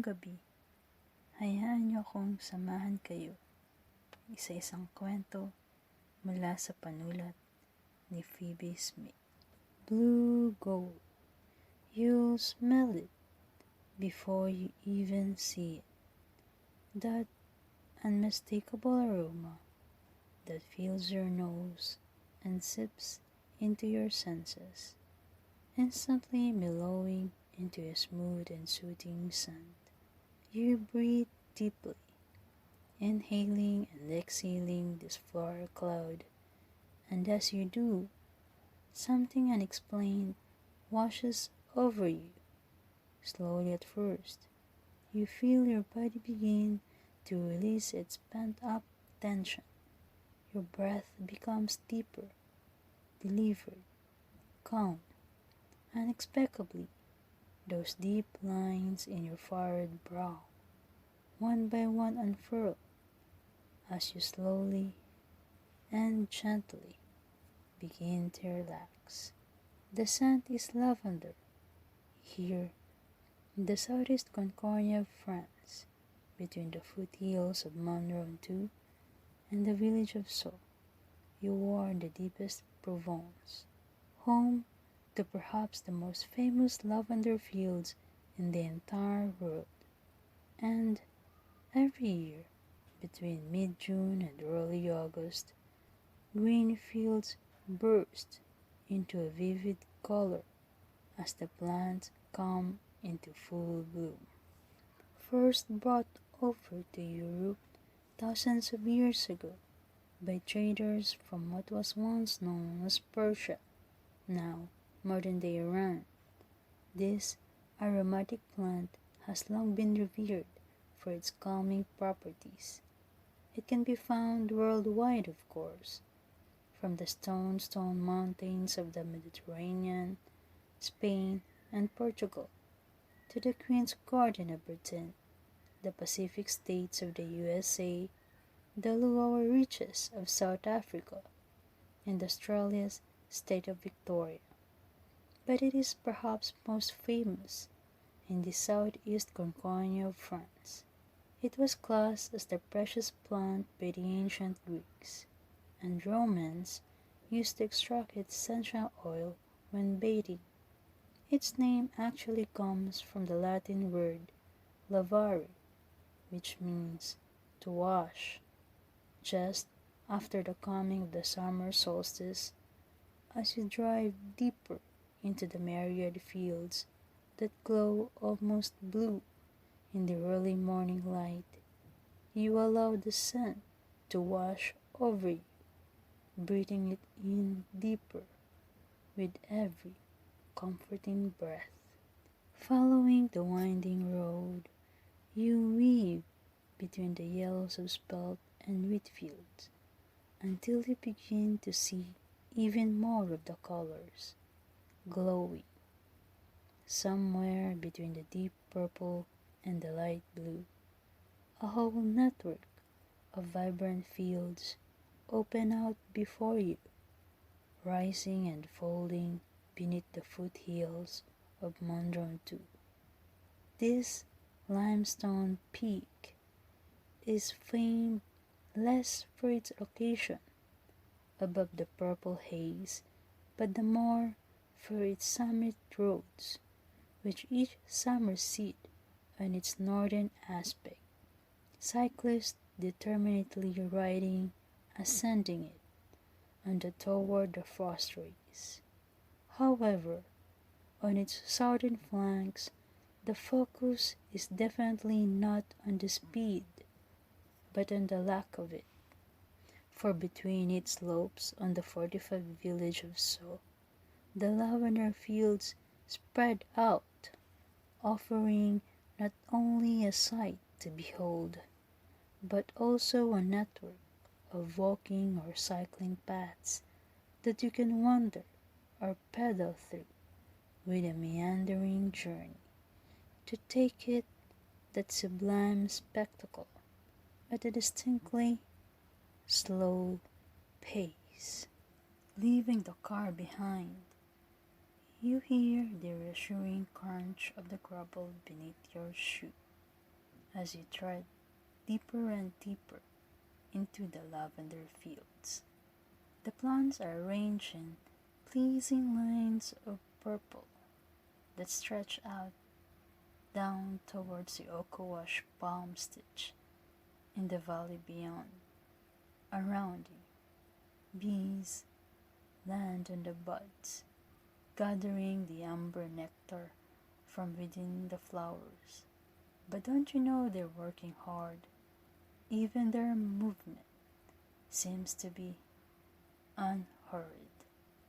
Ngayong gabi, hayaan niyo akong samahan kayo isa-isang kwento mula sa panulat ni PhoebeSmith. Blue gold. You'll smell it before you even see it. That unmistakable aroma that fills your nose and sips into your senses, instantly mellowing into a smooth and soothing scent. You breathe deeply, inhaling and exhaling this floral cloud, and as you do, something unexplained washes over you. Slowly at first, you feel your body begin to release its pent-up tension. Your breath becomes deeper, delivered, calm. Unexpectedly, those deep lines in your furrowed brow, one by one unfurl as you slowly and gently begin to relax. The scent is lavender. Here, in the southeast Concordia of France, between the foothills of Mont Ventoux and the village of Sceaux, you are in the deepest Provence, home to perhaps the most famous lavender fields in the entire world. And every year, between mid-June and early August, green fields burst into a vivid color as the plants come into full bloom. First brought over to Europe thousands of years ago by traders from what was once known as Persia, now modern-day Iran, this aromatic plant has long been revered for its calming properties. It can be found worldwide, of course, from the stone mountains of the Mediterranean, Spain, and Portugal, to the Queen's Garden of Britain, the Pacific states of the USA, the lower reaches of South Africa, and Australia's state of Victoria. But it is perhaps most famous in the southeast Concordia of France. It was classed as the precious plant by the ancient Greeks, and Romans used to extract its essential oil when bathing. Its name actually comes from the Latin word lavare, which means to wash. Just after the coming of the summer solstice, as you drive deeper into the myriad fields that glow almost blue in the early morning light, you allow the scent to wash over you, breathing it in deeper with every comforting breath. Following the winding road, you weave between the yellows of spelt and wheat fields until you begin to see even more of the colors, glowing somewhere between the deep purple and the light blue. A whole network of vibrant fields open out before you, rising and folding beneath the foothills of Mont Ventoux. This limestone peak is famed less for its location above the purple haze, but the more for its summit roads, which each summer seat on its northern aspect, cyclists determinedly riding, ascending it, under toward the frost rays. However, on its southern flanks, the focus is definitely not on the speed, but on the lack of it. For between its slopes on the fortified village of Sceaux, the lavender fields spread out, offering not only a sight to behold, but also a network of walking or cycling paths that you can wander or pedal through with a meandering journey, to take it that sublime spectacle at a distinctly slow pace. Leaving the car behind, you hear the reassuring crunch of the gravel beneath your shoe. as you tread deeper and deeper into the lavender fields. The plants are arranged in pleasing lines of purple that stretch out down towards the oak-wash palm stitch in the valley beyond. Around you, bees land on the buds, gathering the amber nectar from within the flowers. But don't you know they're working hard? Even their movement seems to be unhurried.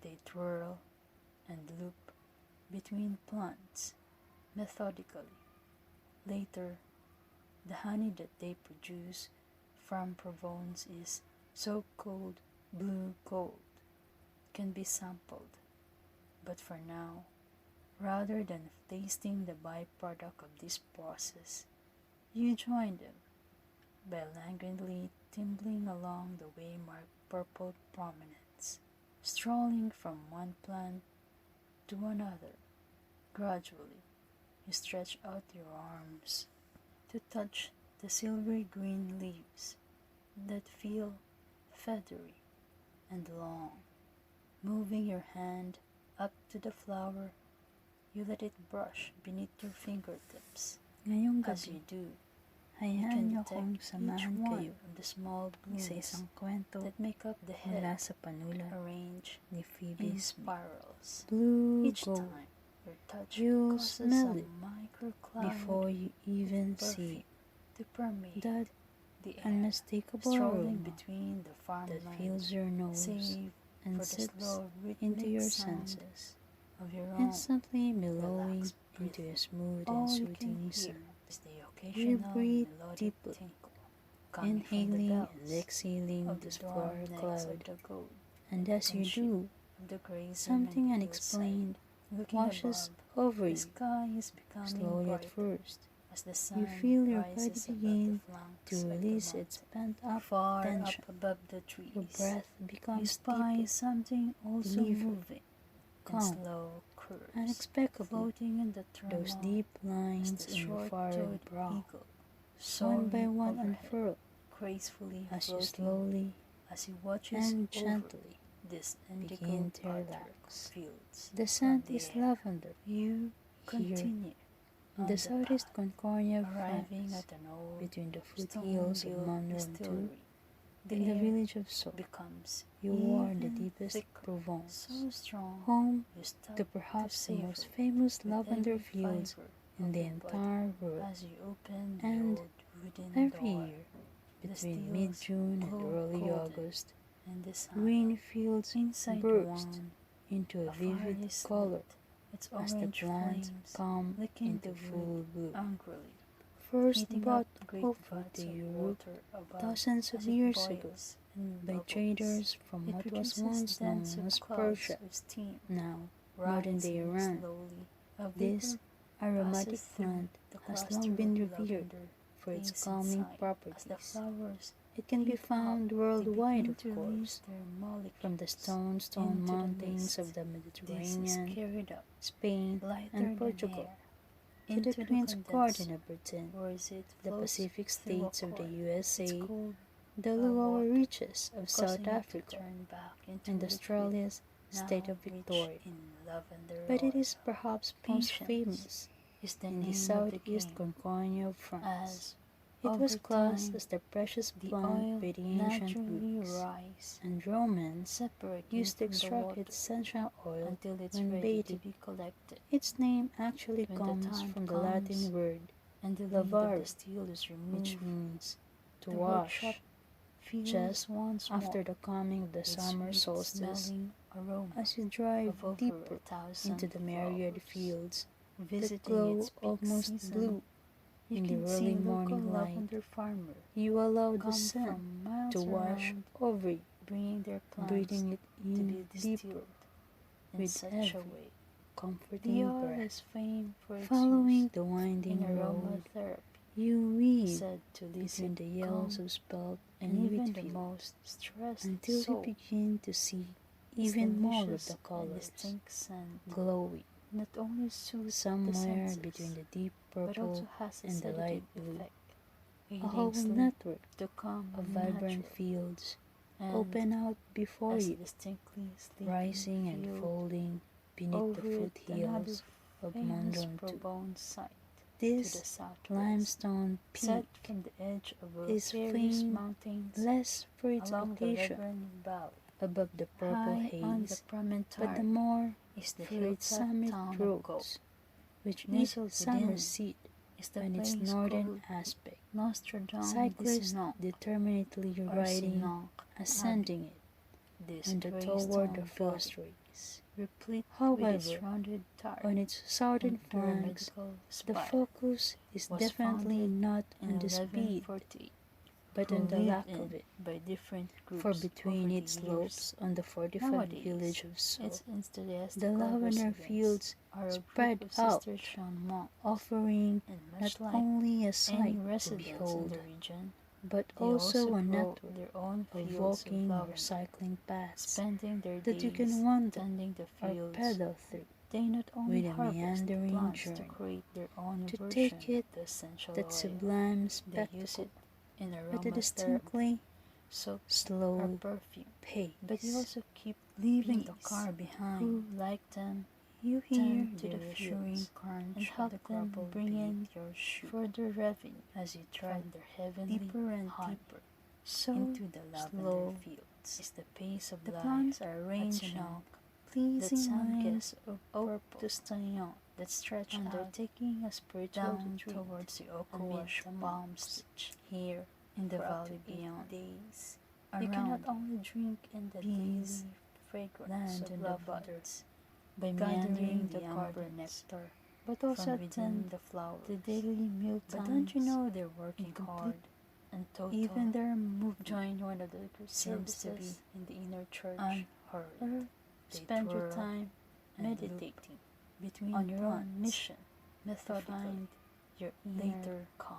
They twirl and loop between plants methodically. Later, the honey that they produce from Provence is so-called blue gold, can be sampled. But for now, rather than tasting the byproduct of this process, you join them by languidly tumbling along the way-marked purple promenades, strolling from one plant to another. Gradually, you stretch out your arms to touch the silvery green leaves that feel feathery and long. Moving your hand up to the flower, you let it brush beneath your fingertips. Ngayong As gabi, you do, hayaan niyo akong samahan kayo of the small blooms sa isang kwento that make up the mula head, sa panulat arranged ni in PhoebeSmith. spirals. Each BlueGold. time your touch You'll causes smell a it microcloud before you even see to permeate that the air, unmistakable strolling aroma between the that farmlands, fills your nose save and for the sips slow into rhythmic your sound senses, of your own instantly mellowing relaxed into a breathing. smooth All and you can soothing hear sound. is the You occasional breathe melodic deeply, tinkle coming from the inhaling and bells exhaling of this the flower dorm necks cloud, of the gold and as you and sheep do, of the grazing something on the hillside. unexplained Looking washes above, over the you. sky is becoming Slowly at brighter first, as the sun you feel your body rises above the begin flanks to of the release mountain. its pent-up Far tension. up above the trees, Your breath you becomes spy deeper, something also deliberate, moving in calm, slow curves, unexpectedly. floating in the turmoil Those deep as lines the in your furrowed short-toed brow, eagle, one by soaring one, overhead, unfurl gracefully as you floating slowly as he watches and over gently this begin indigo to powdered relax. fields. The From scent the is air, lavender. you continue In on the the southeast path, Concordia of arriving France, at an old between the foothills of stone-built Mont Ventoux distillery. The and the air village of Sceaux, becomes you warn the even deepest thicker, Provence, so strong home you start to perhaps the savor most famous with lavender every fields fiber in of the your body entire world. as you open the And old wooden every door. year, The between steels mid-June and glow early golden August, in the sun. green fields Inside burst one, into a a fire vivid is color lit, its as the orange plants flames come licking into the full wood bloom. angrily, First heating brought up great over vats to of Europe water above thousands of as it years ago boils and by bubbles. traders from It what was produces once known dense as clouds Persia, of steam, now modern-day rising Iran. slowly. A This vapor aromatic passes through plant the has cluster long been of revered lavender for its leaves calming inside. As the properties. flowers It can be heat found up, worldwide, they of begin to release course, their molecules from the stone into the mountains mist. of the This Mediterranean, is carried up Spain, lighter and than Portugal, air to into the Queen's condenser, Garden of Britain, where it the floats Pacific through a states of the cord. It's USA, cooled the by lower water, reaches of South causing it to Africa, turn back into and liquid, Australia's now state of rich Victoria. in lavender But it oil. is perhaps most Patience famous is the in the name of the southeast game, Concordia of France. as It over was classed time as the precious the plant oil by the ancient naturally Greeks, rise, and Romans separating used to from the extract water its essential oil until it's when ready to bathing. be collected. Its name actually When the comes time from the comes Latin word and the lid of the lavare, steel is which removed, means to the wash, workshop feels just once after more the coming of the the summer sweet solstice. smelling aroma As you drive of over deeper 1,000 into the myriad flowers. fields that Visiting glow its peak almost season, blue you in the can early see local morning light, lavender farmer you allow the come sun from miles to wash around, over you, bringing their plants breathing it to in be deeper distilled in with such every a way. The comforting oil breath. is famed for its Following use the in winding road, aromatherapy, you weave said to between elicit the yells calm of spelt and and even wheat the fields most stressed until you soul. begin to see Its even more of delicious the and colors distinct scent glowing not only soothes the somewhere senses, between the deep but purple also has a and the light sedative blue. effect. a whole sleep network to come of vibrant natural fields and open out before as you, distinctly sleeping rising and field folding beneath the over it another foothills of famous Mondontu. profound site to the This southwest, limestone set peak from the edge of is various famed mountains less for its along the location Leven Valley. above the purple High on the haze, promontory but the more is the for its hilltop summit town of Gold. groves, which each Nestled summer within seat is the on its place northern called aspect. Nostradome Cyclists Sinonc, determinedly or riding, Sinonc ascending it, this and gray toward the stone fell body, streaks. replete with its However, rounded turret on its southern and flanks, pyramidal the spire, focus is was definitely founded not in on the speed, 1148, but who on the lived lack in of it. by different groups For between over its the years. slopes on the fortified Nowadays, village of So, its the enthusiastic lavender residents fields are a spread group of out, sister Sean monks, offering and not much like only a any sight to residents in behold, the region, but they also also a grow network their own of fields of walking or lavender, cycling paths spending their that you days can wander tending the or fields. pedal through They not only with a harvest the meandering plants to journey create their own to version take it of the essential that oil. sublime They use spectacle it in at a aromatherapy, distinctly soap, or slow perfume. pace. But they also keep leaving the Bees car behind, who, like them, you hear tend to the the reassuring fields crunch and of help the them gravel bring in beneath your shoe further revenue as you tread from their heavenly deeper and honey. deeper so Into the lavender slow fields is the pace of the life plants are at arranged in Sinong, that pleasing some lines gifts of oak purple to stagnon that stretch out undertaking a spiritual down retreat towards the amid oak-wash the palm monks stitch here in the for up valley to 8 beyond. days. You Around can not you, only drink in the bees daily fragrance land of in the lavender buds by gathering meandering the the amber gardens, nectar but also from within attend the flowers. the daily meal But times. don't you know they're working in complete hard? and total. Even their movement Join one of the seems to be services in the inner church, unheard. or They spend your twirl time and loop meditating between on your own plants mission to methodically find your inner later calm.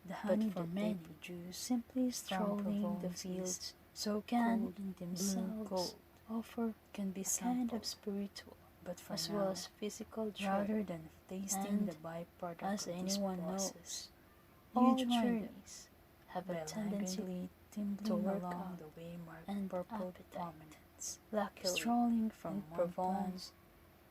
the But honey for that they many, produce simply from strolling the Provence fields is so can cold in blue themselves gold offer can be a kind sampled, of spiritual but for as now, well as physical joy. rather than tasting And the byproduct as of this anyone process, knows, you all join them journeys have a by tendency languidly to timbling work along out the way-marked and purple appetite. prominence, Luckily, strolling from in one Provence,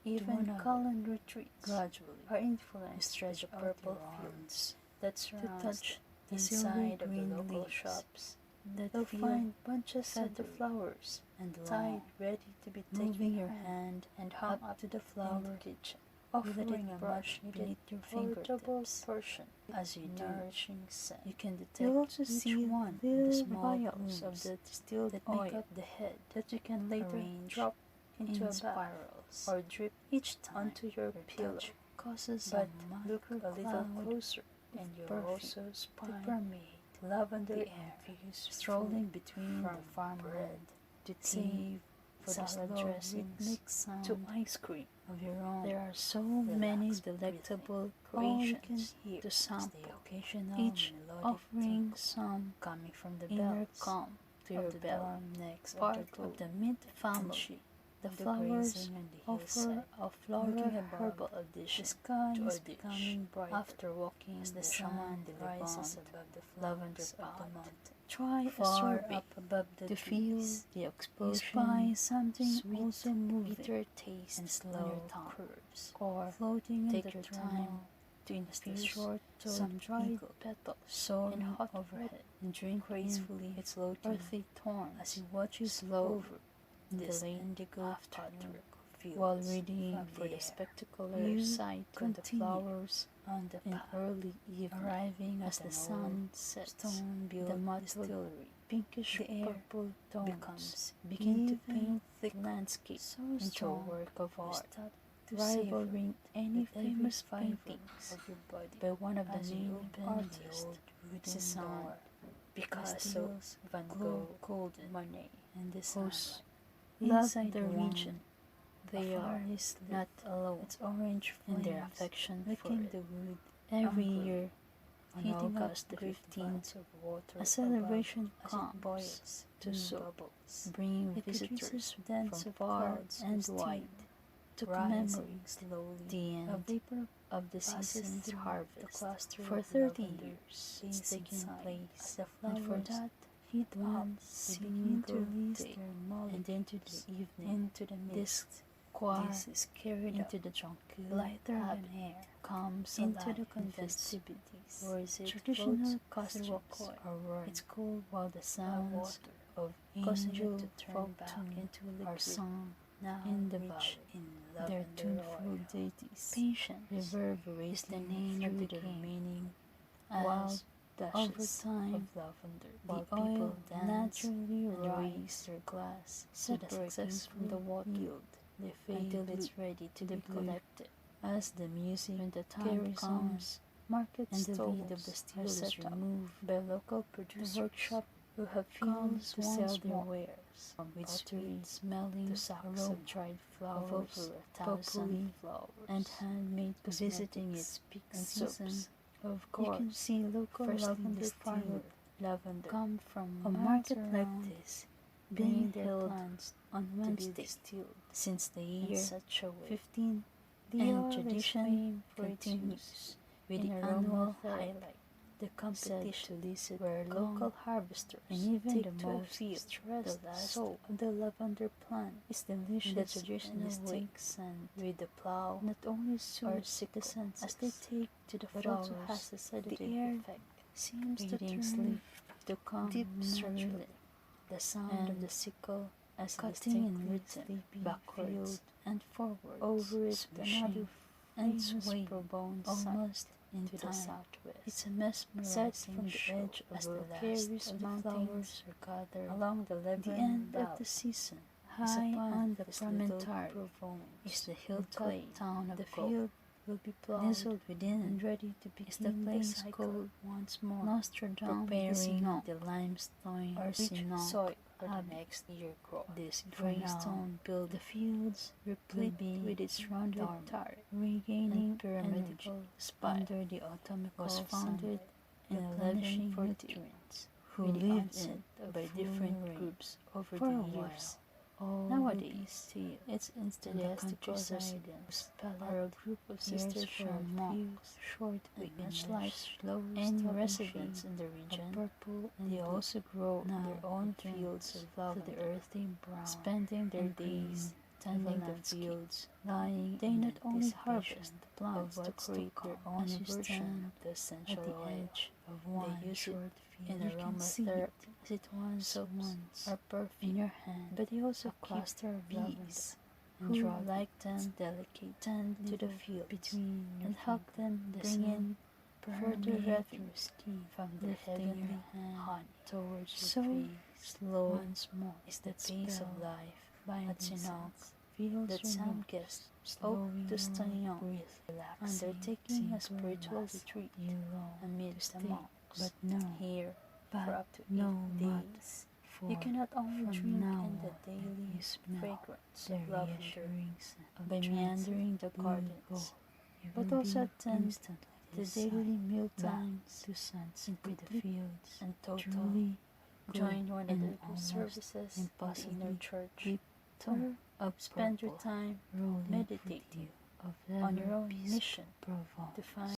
to even another. calm retreats Gradually, are you influenced stretch with the out purple your fields arms that to surrounds touch the inside of the silver-green local leaves shops that that feel find bunches of the feathery flowers and tied long, ready to be moving taken your home hand and hung up to the in flower the kitchen, with a offering a brush much-needed beneath your vegetable fingertips. portion As you do, nourishing scent. you can detect You'll also each see one of the little small vials of blooms the distilled that oil make up the head, that you can later arranged drop into in a bath spirals, or drip each time onto your pillow. touch causes But a look micro a little cloud closer and and you'll you'll also also spy to permeate lavender the air, infused strolling food between from the farmland bread to tea save for the salad slow dressings rhythmic sound to ice cream. of your own. There are so many relaxed delectable breathing. All you can creations hear to is the sample, occasional each melodic offering tinkle some coming from the inner bells calm to of your the belly. dorm necks Part of the of the globe, mint and family, she, the the flowers grazing on the offer hillside, a floral looking above herbal the addition sky to is a dish becoming brighter after walking as the the sun sun rises rises above the lavender flowers of the pot. mountain. Try a Far sorbet up above the to feel trees, the you explosion, spy something sweet, also moving bitter taste and on slow your tongue, curves, or floating in take the your thermal time to as the infuse short some dried eagle petals in soaring hot overhead water and drink gracefully its floating earthy thorns as he watches slow over this the late indigo afternoon afternoon fields while reading from for the air. spectacular You sight of the continue flowers on the in path, early evening, arriving as at the an sun old sets. stone-built The mud distillery. pinkish The air purple tones becomes begin to even paint thick landscape so into a strong work of you art, start to rivaling any with every famous fiber paintings of your body by one of the as you main open the artists, old wooden Cézanne, door. Picasso, Pastilles, Van glow Gogh, golden, Monet, and the whose sunlight. love Inside the one, region. They afar are is lit, not alone its orange in their flames affection for licking it. the wood Every angrily. year, On heating up August the great 15th, pots of water a celebration above, as comes it boils to in soak, bubbles. bringing It visitors produces dance from of far clouds and of wide steam, to rising commemorate slowly, the a end vapor of the season's through harvest. the cluster For of 30 lavender years, is it's taken inside place, as the and for flowers that, heat once they they begin to begin to release take, their and molecules into the evening, into the this mist. choir This is carried into up the tranquil lighter than happy air comes into alive the in festivities. festivities, whereas it Traditional floats through a costumes coil. are worn. It's cool while the by sounds water, of causing angel it to turn folk back tune into are liquid. sung Now in the rich valley. in Their lavender tuneful oil. deities Patience reverberating is the name of through the the game. remaining Wild as over dashes time, of lavender, the while oil people dance naturally and raise rises, their glass to the separating successful from the water yield. They fade until it's blue ready to the be blue collected. as the music When the time carries comes, on, market and the stalls lid of the are steel is set up. removed by local The producers workshop who have come becomes to sell once their more wares, with pottery sweet smelling to sacks aroma of dried of flowers, over 1,000 flowers, and handmade visiting cosmetics its peak and season. soaps. Of You can course, see local freshly lavender distilled farmers lavender come from a miles market like around, this bringing being their held plants on to be Wednesday distilled since the in year such a way. 15, The and oil is tradition famed for its use continues with in the annual aromatherapy. highlight, the competition Said to elicit where long local harvesters and even take the to a most field stressed the last soul of the lavender plant is in the delicious in traditional a way, way and with the plow not only or soothes sickle the senses as they take to the but flowers. also has a sedative The air effect, seems to creating turn sleep to come deep naturally. naturally. The sound of And the sickle as cutting in distinctly rhythm backwards field and forwards, over it swishing another and famous swaying Bourbon almost in to time. the southwest. It's a Set mesmerizing from the show edge of as a the last precarious of the mountains flowers are gathered along the at the Lebanon end Valley. of the season. High on the this little promontory Provence is the of hilltop clay. town of The gold. field will be plowed Nestled within and ready to is the begin the place cycle called once more, Nostradamus preparing the limestone or or rich Sinop soil for the Abbey. next year growth. This For gray now, stone building the fields replete be with its rounded dormant, turret regaining and pyramidal energy spire under the autumnal was founded in in replenishing 1140, nutrients who with the lived onset in of by full different rain. groups over For the a years. All Nowadays, still its in the enthusiastic countryside residents and are a group of years sisters for from a few monks short and weekend much like slow any stopping residents shade in the of region. purple and They blue. also grow Now their own it fields turns of to lavender, the earthy brown spending their and days green tending of the landscape, fields, lying they in not only anticipation harvest plants of to what's to create come. their own As you version stand of the at essential the oil, edge of they one use short it field. in You can see aromatherapy it as it once soaps once or or perfume in your hand, but they also a keep cluster of bees lavender who, who, like them, delicate tend to the little fields between your and help fingers. them The bring in sun further permeates revenue your skin, from the lifting heavenly your hand honey towards your so face. slow Once more is the that pace spell of life binding at Sinok sense feels that renewed, some guests slowing hope to stay your on, breath, relaxing, undertaking a seeing to spiritual last. retreat You long amid to the stay, monks but no, here for up to no 8 matter. days. For You cannot only from drink now in the on, daily you smell fragrance the of lavender reassuring scent of by meandering the blue gardens, gold. You but will also be attend instantly the decided daily meal back times to sunset in with the complete fields and total truly join one and another almost services in the inner impossibly church, deep or tone of spend your purple time rolling meditating with you of on your own peaceful mission Provence. to find